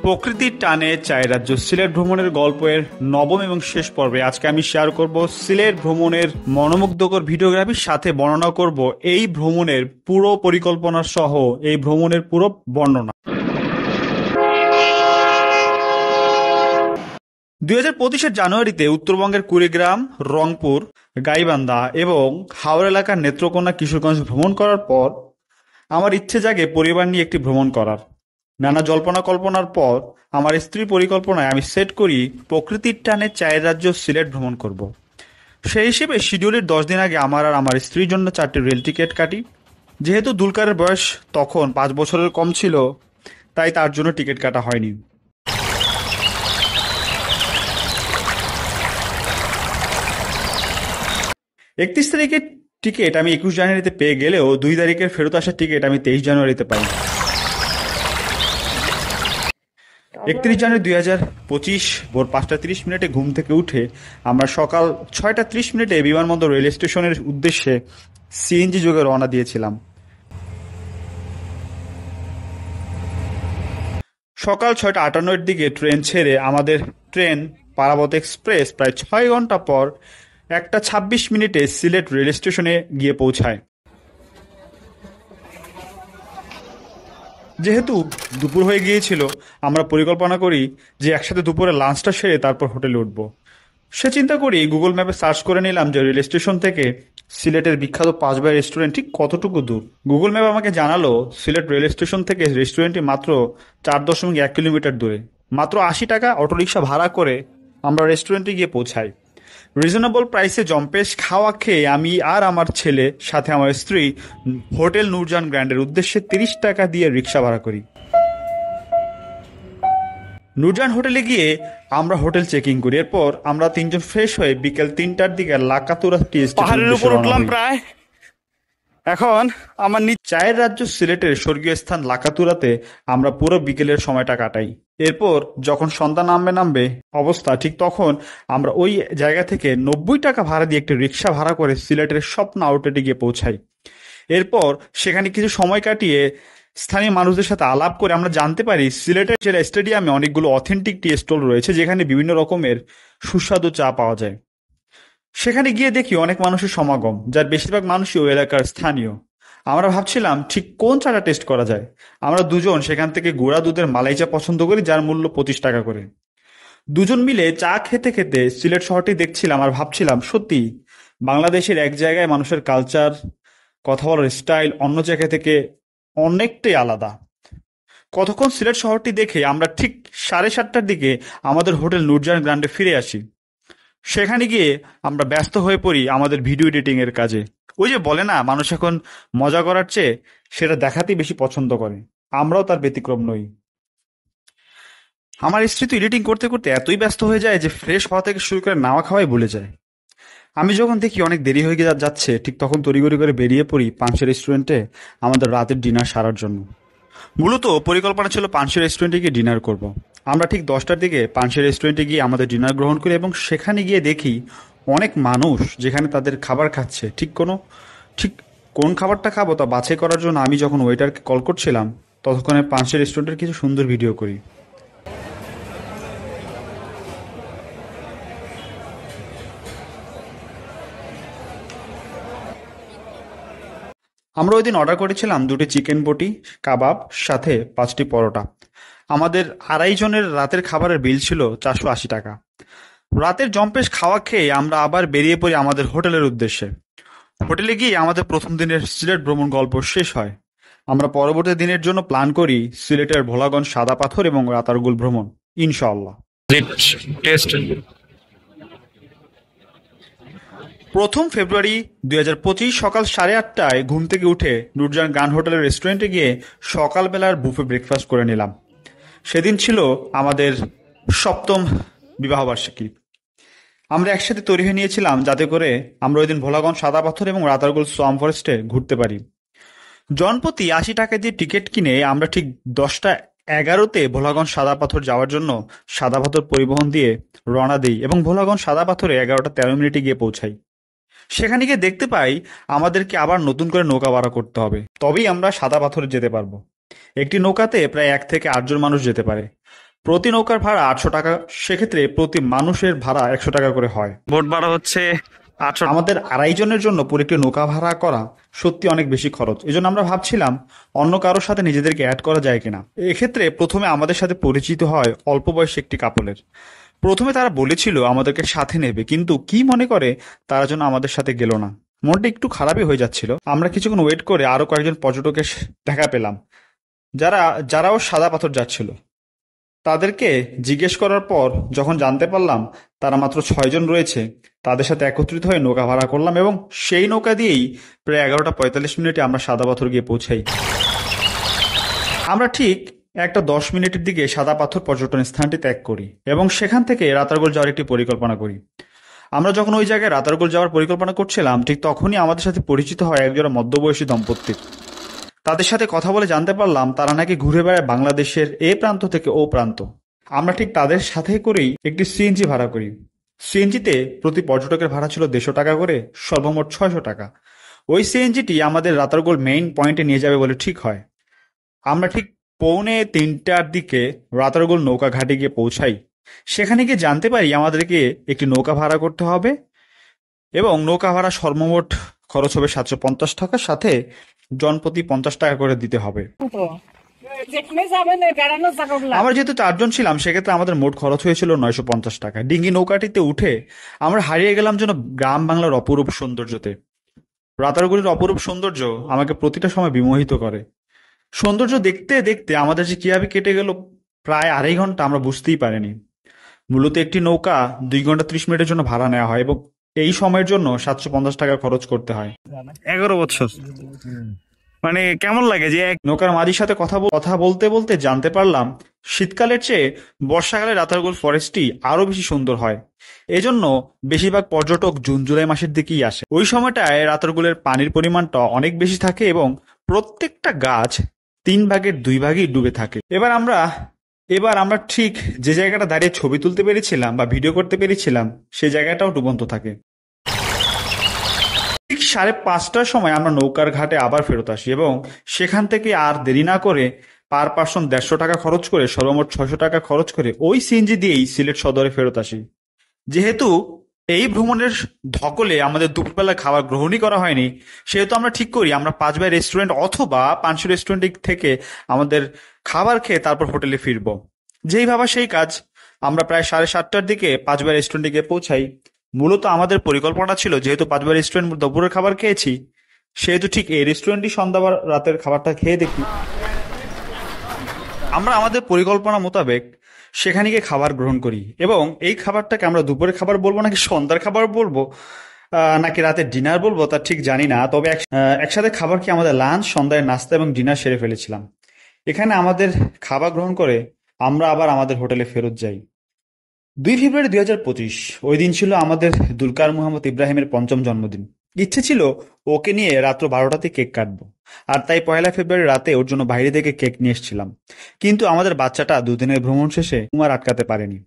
প্রকৃতির টানে চাই রাজ্য সিলেট ভ্রমণের গল্পের নবম এবং শেষ পর্বে আজকে আমি শেয়ার করব সিলেট ভ্রমণের মনোমুগ্ধকর ভিডিওগ্রাফির সাথে বর্ণনা করব এই ভ্রমণের পুরো পরিকল্পনা সহ এই ভ্রমণের পুরো বর্ণনা। 2025-এর জানুয়ারিতে উত্তরবঙ্গের কুড়িগ্রাম, রংপুর, গাইবান্ধা এবং হাওড়া এলাকার নেত্রকোনা, কিশোরগঞ্জ ভ্রমণ করার পর আমার ইচ্ছে জাগে পরিবার নিয়ে একটি ভ্রমণ করার। নানা জল্পনা কল্পনার পর আমার স্ত্রীর পরিকল্পনায় আমি সেট করি প্রকৃতির টানে চায়ের রাজ্য সিলেট ভ্রমণ করব। সেই হিসেবে শিডিউলের 10 দিন আগে আমার আর আমার স্ত্রীর জন্য 4টি রেল টিকিট কাটি। যেহেতু দুলকারের বয়স তখন 5 বছরের কম ছিল, তাই তার জন্য টিকিট কাটা হয়নি। একত্রিশ তারিখের টিকিট আমি 21 জানুয়ারিতে পেয়ে গেলেও 2 তারিখের ফেরত আসার টিকিট আমি 23 জানুয়ারিতে পাই। 31 জানুয়ারি 2025 ভোর 5:30 ঘুম থেকে উঠে আমরা সকাল 6:30 বিমানবন্দর রেল স্টেশনের উদ্দেশ্যে সিএনজি যোগে রওনা দিয়েছিলাম। সকাল 6:58 দিকে ট্রেন ছেড়ে আমাদের ট্রেন পারাবত এক্সপ্রেস প্রায় 6 ঘন্টা পর 1:26 সিলেট রেল স্টেশনে গিয়ে পৌঁছায়। যেহেতু দুপুর হয়ে গিয়েছিল, আমরা পরিকল্পনা করি যে একসাথে দুপুরে লাঞ্চটা সেরে তারপর হোটেলে উঠব। সে চিন্তা করি গুগল ম্যাপে সার্চ করে নিলাম যে রেল স্টেশন থেকে সিলেটের বিখ্যাত 5 ভাই রেস্টুরেন্ট ঠিক কতটুকু দূর। গুগল ম্যাপ আমাকে জানালো সিলেট রেল স্টেশন থেকে রেস্টুরেন্টটি মাত্র 4.1 কিলোমিটার দূরে। মাত্র 80 টাকা অটোরিকশা ভাড়া করে আমরা রেস্টুরেন্টে গিয়ে পৌঁছাই। রিজনেবল প্রাইসে জম্পেশ খাওয়া খেয়ে আমি আর আমার ছেলে সাথে আমার স্ত্রী হোটেল নূরজাহান গ্র্যান্ডের উদ্দেশ্যে 30 টাকা দিয়ে রিক্সা ভাড়া করি। নূরজাহান হোটেলে গিয়ে আমরা হোটেল চেকিং করি। এরপর আমরা তিনজন ফ্রেশ হয়ে বিকেল 3টার দিকে লাকাতুরা টি স্টেশন পাহাড়ের উপর উঠলাম। প্রায় এখন আমার চায়ের রাজ্য সিলেটের স্বর্গীয় স্থান লাকাতুরাতে আমরা পুরো বিকেলের সময়টা কাটাই। এরপর যখন সন্ধ্যা নামবে অবস্থা ঠিক তখন আমরা ওই জায়গা থেকে 90 টাকা ভাড়া দিয়ে একটি রিক্সা ভাড়া করে সিলেটের স্বপ্ন আউটলেটে গিয়ে পৌঁছাই। এরপর সেখানে কিছু সময় কাটিয়ে স্থানীয় মানুষদের সাথে আলাপ করে আমরা জানতে পারি সিলেটের জেলা স্টেডিয়ামে অনেকগুলো অথেন্টিক টি স্টল রয়েছে, যেখানে বিভিন্ন রকমের সুস্বাদু চা পাওয়া যায়। সেখানে গিয়ে দেখি অনেক মানুষের সমাগম, যার বেশিরভাগ মানুষই ওই এলাকার স্থানীয়। আমরা ভাবছিলাম ঠিক কোন চাটা টেস্ট করা যায়। আমরা দুজন সেখান থেকে গুঁড়া দুধের মালাই চা পছন্দ করি, যার মূল্য 25 টাকা করে। দুজন মিলে চা খেতে খেতে সিলেট শহরটি দেখছিলাম আর ভাবছিলাম সত্যি বাংলাদেশের এক জায়গায় মানুষের কালচার, কথা বলার স্টাইল অন্য জায়গা থেকে অনেকটাই আলাদা। কতক্ষণ সিলেট শহরটি দেখে আমরা ঠিক 7:30টার দিকে আমাদের হোটেল নূরজাহান গ্র্যান্ডে ফিরে আসি। সেখানে গিয়ে আমরা ব্যস্ত হয়ে পড়ি আমাদের ভিডিও এডিটিং এর কাজে। ওই যে বলে না, মানুষ এখন মজা করার চেয়ে সেটা দেখাতেই বেশি পছন্দ করে, আমরাও তার ব্যতিক্রম নই। আমার স্ত্রী তো এডিটিং করতে করতে এতই ব্যস্ত হয়ে যায় যে ফ্রেশ হওয়া থেকে শুরু করে নাওয়া খাওয়াই ভুলে যায়। আমি যখন দেখি অনেক দেরি হয়ে যাচ্ছে, ঠিক তখন তড়িঘড়ি করে বেরিয়ে পড়ি পানসি রেস্টুরেন্টে আমাদের রাতের ডিনার সারার জন্য। মূলত পরিকল্পনা ছিল পানসি রেস্টুরেন্টে গিয়ে ডিনার করব। আমরা ঠিক 10টার দিকে পানসি রেস্টুরেন্টে গিয়ে আমাদের ডিনার গ্রহণ করি এবং সেখানে গিয়ে দেখি অনেক মানুষ যেখানে তাদের খাবার খাচ্ছে। ঠিক কোন খাবারটা খাবো তা বাছাই করার জন্য আমি যখন ওয়েটারকে কল করছিলাম, ততক্ষণে পানসি রেস্টুরেন্টের কিছু সুন্দর ভিডিও করি। আমরা ওই দিন অর্ডার করেছিলাম 2টি চিকেন বটি কাবাব সাথে 5টি পরোটা। আমাদের 2.5 জনের রাতের খাবারের বিল ছিল 480 টাকা। রাতের জম্পেশ খাওয়া খেয়ে আমরা আবার বেরিয়ে পড়ি আমাদের হোটেলের উদ্দেশ্যে। হোটেলে গিয়ে আমাদের প্রথম দিনের সিলেট ভ্রমণ গল্প শেষ হয়। আমরা পরবর্তী দিনের জন্য প্ল্যান করি সিলেটের ভোলাগঞ্জ, সাদা পাথর এবং রাতারগুল ভ্রমণ, ইনশাআল্লাহ। 1 ফেব্রুয়ারি 2025 সকাল 8:30টায় ঘুম থেকে উঠে নূরজাহান গ্র্যান্ড হোটেলের রেস্টুরেন্টে গিয়ে সকালবেলার বুফে ব্রেকফাস্ট করে নিলাম। সেদিন ছিল আমাদের 7ম বিবাহবার্ষিকী। আমরা একসাথে তৈরি হয়ে নিয়েছিলাম যাতে করে আমরা ওই দিন ভোলাগঞ্জ, সাদা পাথর এবং রাতারগুল সোয়াম্প ফরেস্টে ঘুরতে পারি। জনপ্রতি 80 টাকা দিয়ে টিকিট কিনে আমরা ঠিক 10:11তে ভোলাগঞ্জ সাদা পাথর যাওয়ার জন্য সাদা পাথর পরিবহন দিয়ে রওনা দিই এবং ভোলাগঞ্জ সাদা পাথরে 11:13 গিয়ে পৌঁছাই। সেখানে গিয়ে দেখতে পাই আমাদেরকে আবার নতুন করে নৌকা ভাড়া করতে হবে, তবেই আমরা সাদা পাথরে যেতে পারবো। একটি নৌকাতে প্রায় 1 থেকে 8 জন মানুষ যেতে পারে। প্রতি নৌকার ভাড়া 800 টাকা, সেক্ষেত্রে প্রতি মানুষের ভাড়া 100 টাকা করে হয়। বোট ভাড়া হচ্ছে 800। আমাদের 2.5 জনের জন্য পুরো একটি নৌকা ভাড়া করা সত্যি অনেক বেশি খরচ। এজন্য আমরা ভাবছিলাম অন্য কারোর সাথে নিজেদেরকে অ্যাড করা যায় কিনা। এক্ষেত্রে প্রথমে আমাদের সাথে পরিচিত হয় অল্প বয়সী একটি কাপলের। প্রথমে তারা বলেছিল আমাদেরকে সাথে নেবে, কিন্তু কি মনে করে তারা যেন আমাদের সাথে গেল না। মনটা একটু খারাপই হয়ে যাচ্ছিল। আমরা কিছুক্ষণ ওয়েট করে আরো কয়েকজন পর্যটকের দেখা পেলাম, যারাও সাদা পাথর যাচ্ছিল। তাদেরকে জিজ্ঞেস করার পর যখন জানতে পারলাম তারা মাত্র 6 জন রয়েছে, তাদের সাথে একত্রিত হয়ে নৌকা ভাড়া করলাম এবং সেই নৌকা দিয়েই প্রায় 11টা 45 মিনিটে আমরা সাদা পাথর গিয়ে পৌঁছাই। আমরা ঠিক 1টা 10 মিনিটের দিকে সাদা পাথর পর্যটন স্থানটি ত্যাগ করি এবং সেখান থেকে রাতারগুল যাওয়ার একটি পরিকল্পনা করি। আমরা যখন ওই জায়গায় রাতারগুল যাওয়ার পরিকল্পনা করছিলাম, ঠিক তখনই আমাদের সাথে পরিচিত হয় একজোড়া মধ্যবয়সী দম্পতি। তাদের সাথে কথা বলে জানতে পারলাম তারা নাকি ঘুরে বেড়ায় বাংলাদেশের এ প্রান্ত থেকে ও প্রান্ত। আমরা ঠিক তাদের সাথে করেই একটি সিএনজি ভাড়া করি। সিএনজিতে প্রতি পর্যটকের ভাড়া ছিল 150 টাকা করে, সর্বমোট 600 টাকা। ওই সিএনজিটি আমাদের রাতারগুল মেইন পয়েন্টে নিয়ে যাবে বলে ঠিক হয়। আমরা ঠিক 2:45টার দিকে রাতারগুল নৌকা ঘাটে গিয়ে পৌঁছাই। সেখানে গিয়ে জানতে পারি আমাদেরকে একটি নৌকা ভাড়া করতে হবে এবং নৌকা ভাড়া সর্বমোট খরচ হবে 750 টাকা, সাথে জনপ্রতি 50 টাকা করে দিতে হবে। আমরা যেহেতু 4 জন ছিলাম, সেক্ষেত্রে আমাদের মোট খরচ হয়েছিল 950 টাকা। ডিঙ্গি নৌকাটিতে উঠে আমরা হারিয়ে গেলাম যেন গ্রাম বাংলার অপরূপ সৌন্দর্যতে। রাতারগুলির অপরূপ সৌন্দর্য আমাকে প্রতিটা সময় বিমোহিত করে। সৌন্দর্য দেখতে দেখতে আমাদের যে কিভাবে কেটে গেল প্রায় 2.5 ঘন্টা আমরা বুঝতেই পারিনি। মূলত একটি নৌকা 2 ঘন্টা 30 মিনিটের জন্য ভাড়া নেওয়া হয় এবং এই সময়ের জন্য 750 টাকা খরচ করতে হয়। 11 বছর। মানে কেমন লাগে যে নৌকার মাঝির সাথে কথা বলতে বলতে জানতে পারলাম শীতকালের চেয়ে বর্ষাকালে রাতারগুল ফরেস্টটি আরো বেশি সুন্দর হয়। এজন্য বেশিরভাগ পর্যটক জুন জুলাই মাসের দিকেই আসে। ওই সময়টায় রাতারগুলের পানির পরিমাণটা অনেক বেশি থাকে এবং প্রত্যেকটা গাছ 3/2 ভাগই ডুবে থাকে। এবার আমরা ঠিক যে জায়গাটা দাঁড়িয়ে ছবি তুলতে পেরেছিলাম বা ভিডিও করতে পেরেছিলাম, সেই জায়গাটাও ডুবন্ত থাকে। ঠিক 5:30টার সময় আমরা নৌকার ঘাটে আবার ফেরত আসি এবং সেখান থেকে আর দেরি না করে পার পার্সন 150 টাকা খরচ করে সর্বমোট 600 টাকা খরচ করে ওই সিএনজি দিয়েই সিলেট সদরে ফেরত আসি। যেহেতু এই ভ্রমণের ধকলে আমাদের দুপুরবেলা খাবার গ্রহণই করা হয়নি, সেহেতু আমরা ঠিক করি আমরা 5 ভাই রেস্টুরেন্ট অথবা পানসু রেস্টুরেন্ট থেকে আমাদের খাবার খেয়ে তারপর হোটেলে ফিরবো। যেই ভাবা সেই কাজ। আমরা প্রায় 7:30টার দিকে 5 ভাই রেস্টুরেন্টে গিয়ে পৌঁছাই। মূলত আমাদের পরিকল্পনা ছিল যেহেতু 5 ভাই রেস্টুরেন্ট দুপুরের খাবার খেয়েছি, সেহেতু ঠিক এই রেস্টুরেন্টই সন্ধ্যা বা রাতের খাবারটা খেয়ে দেখি। আমরা আমাদের পরিকল্পনা মোতাবেক সেখানে গিয়ে খাবার গ্রহণ করি এবং এই খাবারটাকে আমরা দুপুরের খাবার বলবো নাকি সন্ধ্যার খাবার বলবো নাকি রাতের ডিনার বলবো তা ঠিক জানি না। তবে একসাথে খাবার কি আমাদের লাঞ্চ, সন্ধ্যায় নাস্তা এবং ডিনার সেরে ফেলেছিলাম। এখানে আমাদের খাবার গ্রহণ করে আমরা আবার আমাদের হোটেলে ফেরত যাই। 2 ফেব্রুয়ারি 2025 ওই দিন ছিল আমাদের দুলকার মুহাম্মদ ইব্রাহিমের 5ম জন্মদিন। ইচ্ছে ছিল ওকে নিয়ে রাত্র 12টাতে কেক কাটবো, আর তাই 1 ফেব্রুয়ারি রাতে ওর জন্য বাইরে থেকে কেক নিয়ে এসেছিলাম। কিন্তু আমাদের বাচ্চাটা 2 দিনের ভ্রমণ শেষে ঘুম আর আটকাতে পারেনি,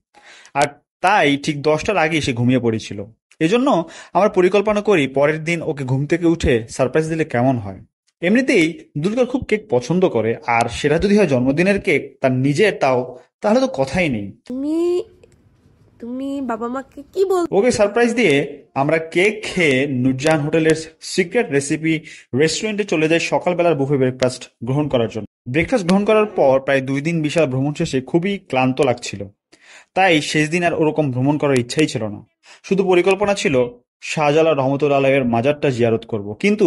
আর তাই ঠিক 10টার আগেই সে ঘুমিয়ে পড়েছিল। এজন্য আমরা পরিকল্পনা করি পরের দিন ওকে ঘুম থেকে উঠে সারপ্রাইজ দিলে কেমন হয়। এমনিতেই দুলকার খুব কেক পছন্দ করে, আর সেটা যদি হয় জন্মদিনের কেক তার নিজের, তাহলে তো কথাই নেই। তুমি বাবা মাকে কি বল? ওকে সারপ্রাইজ দিয়ে আমরা কেক খেয়ে নুরজাহান হোটেলের সিক্রেট রেসিপি রেস্টুরেন্টে চলে যাই সকালবেলার বুফে ব্রেকফাস্ট গ্রহণ করার জন্য। ব্রেকফাস্ট গ্রহণ করার পর প্রায় 2 দিন বিশাল ভ্রমণ শেষে খুবই ক্লান্ত লাগছিল, তাই শেষ দিন আর ওরকম ভ্রমণ করার ইচ্ছাই ছিল না। শুধু পরিকল্পনা ছিল শাহজালাল রহমতুল্লাহ আলাইহির মাজারটা জিয়ারত করব। কিন্তু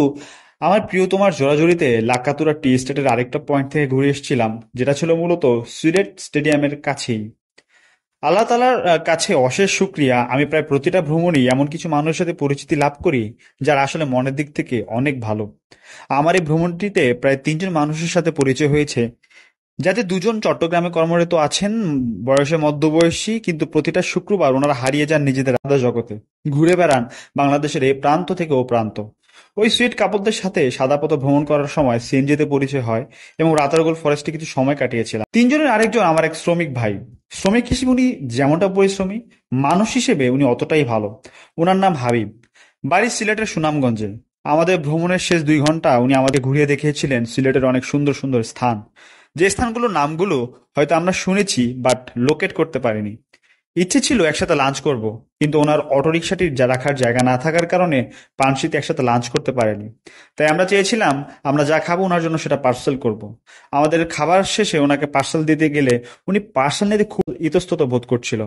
আমার প্রিয় তোমার জোড়াজুড়িতে লাকাতুরা টি এস্টেটের আরেকটা পয়েন্ট থেকে ঘুরে এসেছিলাম, যেটা ছিল মূলত সিলেট স্টেডিয়ামের কাছেই। আল্লাহ তাআলার কাছে অশেষ শুকরিয়া, আমি প্রায় প্রতিটা ভ্রমণেই এমন কিছু মানুষের সাথে পরিচিতি লাভ করি যারা আসলে মনের দিক থেকে অনেক ভালো। আমার এই ভ্রমণটিতে প্রায় 3 জন মানুষের সাথে পরিচয় হয়েছে, যাতে 2 জন চট্টগ্রামে কর্মরত আছেন, বয়সে মধ্যবয়সী, কিন্তু প্রতিটা শুক্রবার ওনারা হারিয়ে যান নিজেদের আলাদা জগতে, ঘুরে বেড়ান বাংলাদেশের এই প্রান্ত থেকে ও প্রান্ত। ওই সুইট কাপলদের সাথে সাদা পথে ভ্রমণ করার সময় সিএনজিতে পরিচয় হয় এবং রাতারগুল ফরেস্টে কিছু সময় কাটিয়েছিলাম। 3 জনের আরেকজন আমার এক শ্রমিক ভাই। শ্রমিক হিসেবে উনি যেমনটা পরিশ্রমী, মানুষ হিসেবে উনি অতটাই ভালো। ওনার নাম হাবিব, বাড়ি সিলেটের সুনামগঞ্জে। আমাদের ভ্রমণের শেষ 2 ঘন্টা উনি আমাদের ঘুরিয়ে দেখিয়েছিলেন সিলেটের অনেক সুন্দর সুন্দর স্থান, যে স্থানগুলোর নামগুলো হয়তো আমরা শুনেছি বাট লোকেট করতে পারিনি। ইচ্ছে ছিল একসাথে লাঞ্চ করব, কিন্তু ওনার অটোরিকশাটির রাখার জায়গা না থাকার কারণে পানশিতে একসাথে লাঞ্চ করতে পারেনি। তাই আমরা চেয়েছিলাম আমরা যা খাবো ওনার জন্য সেটা পার্সেল করব। আমাদের খাবার শেষে ওনাকে পার্সেল দিতে গেলে উনি পার্সেল নিতে খুব ইতস্তত বোধ করছিল।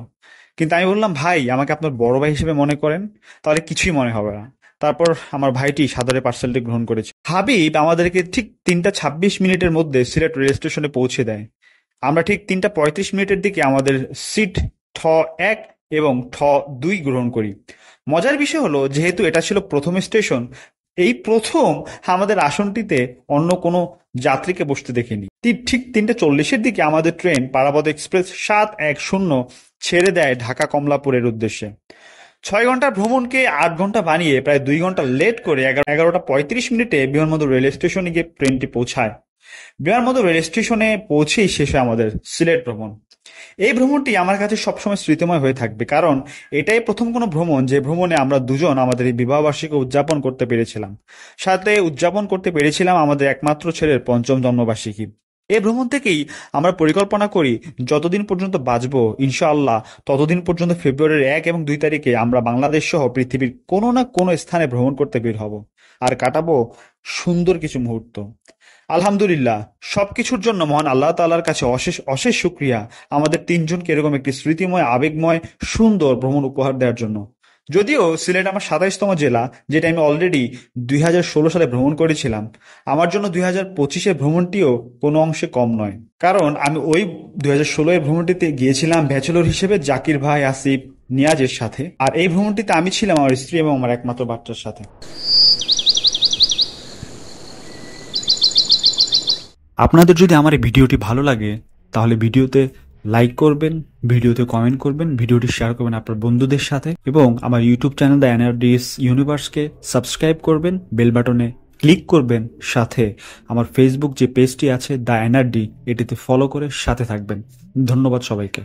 কিন্তু আমি বললাম, ভাই আমাকে আপনার বড় ভাই হিসেবে মনে করেন, তাহলে কিছুই মনে হবে না। তারপর আমার ভাইটি সাদরে পার্সেলটি গ্রহণ করেছে। হাবিব আমাদেরকে ঠিক 3:26 মধ্যে সিলেট রেল স্টেশনে পৌঁছে দেয়। আমরা ঠিক 3:35 দিকে আমাদের সিট ঠ 1 এবং ঠ 2 গ্রহণ করি। মজার বিষয় হলো, যেহেতু এটা ছিল প্রথম স্টেশন, এই প্রথম আমাদের আসনটিতে অন্য কোনো যাত্রীকে বসতে দেখিনি। ঠিক 3:40 দিকে আমাদের ট্রেন পারাবত এক্সপ্রেস 710 ছেড়ে দেয় ঢাকা কমলাপুরের উদ্দেশ্যে। 6 ঘন্টার ভ্রমণকে 8 ঘন্টা বানিয়ে প্রায় 2 ঘন্টা লেট করে 11:35 বিমানবন্দর রেল স্টেশনে গিয়ে ট্রেনটি পৌঁছায়। বিমানবন্দর রেল স্টেশনে পৌঁছেই শেষ হয় আমাদের সিলেট ভ্রমণ। এই ভ্রমণটি আমার কাছে সবসময় স্মৃতিময় হয়ে থাকবে, কারণ এটাই প্রথম কোনো ভ্রমণ যে ভ্রমণে আমরা দুজন আমাদের এই বিবাহবার্ষিকী উদযাপন করতে পেরেছিলাম। সাথে উদযাপন করতে পেরেছিলাম আমাদের একমাত্র ছেলের 5ম জন্মবার্ষিকী। এই ভ্রমণ থেকেই আমরা পরিকল্পনা করি যতদিন পর্যন্ত বাঁচবো ইনশাআল্লাহ ততদিন পর্যন্ত ফেব্রুয়ারির 1 এবং 2 তারিখে আমরা বাংলাদেশ সহ পৃথিবীর কোনো না কোনো স্থানে ভ্রমণ করতে বের হব আর কাটাবো সুন্দর কিছু মুহূর্ত। আলহামদুলিল্লাহ, সবকিছুর জন্য মহান আল্লাহ তাআলার কাছে অশেষ অশেষ শুকরিয়া আমাদের তিনজনকে এরকম একটি স্মৃতিময়, আবেগময়, সুন্দর ভ্রমণ উপহার দেওয়ার জন্য। যদিও সিলেট আমার 27তম জেলা, যেটা আমি অলরেডি 2016 সালে ভ্রমণ করেছিলাম, আমার জন্য 2025-এর ভ্রমণটিও কোনো অংশে কম নয়। কারণ আমি ওই 2016-এর ভ্রমণটিতে গিয়েছিলাম ব্যাচেলর হিসেবে জাকির ভাই, আসিফ, নিয়াজের সাথে। আর এই ভ্রমণটিতে আমি ছিলাম আমার স্ত্রী এবং আমার একমাত্র বাচ্চার সাথে। আপনাদের যদি আমার এই ভিডিওটি ভালো লাগে তাহলে ভিডিওতে লাইক করবেন, ভিডিওতে কমেন্ট করবেন, ভিডিওটি শেয়ার করবেন আপনার বন্ধুদের সাথে এবং আমার ইউটিউব চ্যানেল দ্য এনআরডিএস ইউনিভার্সকে সাবস্ক্রাইব করবেন, বেল বাটনে ক্লিক করবেন, সাথে আমার ফেসবুক যে পেজটি আছে দ্য এনআরডি, এটিতে ফলো করে সাথে থাকবেন। ধন্যবাদ সবাইকে।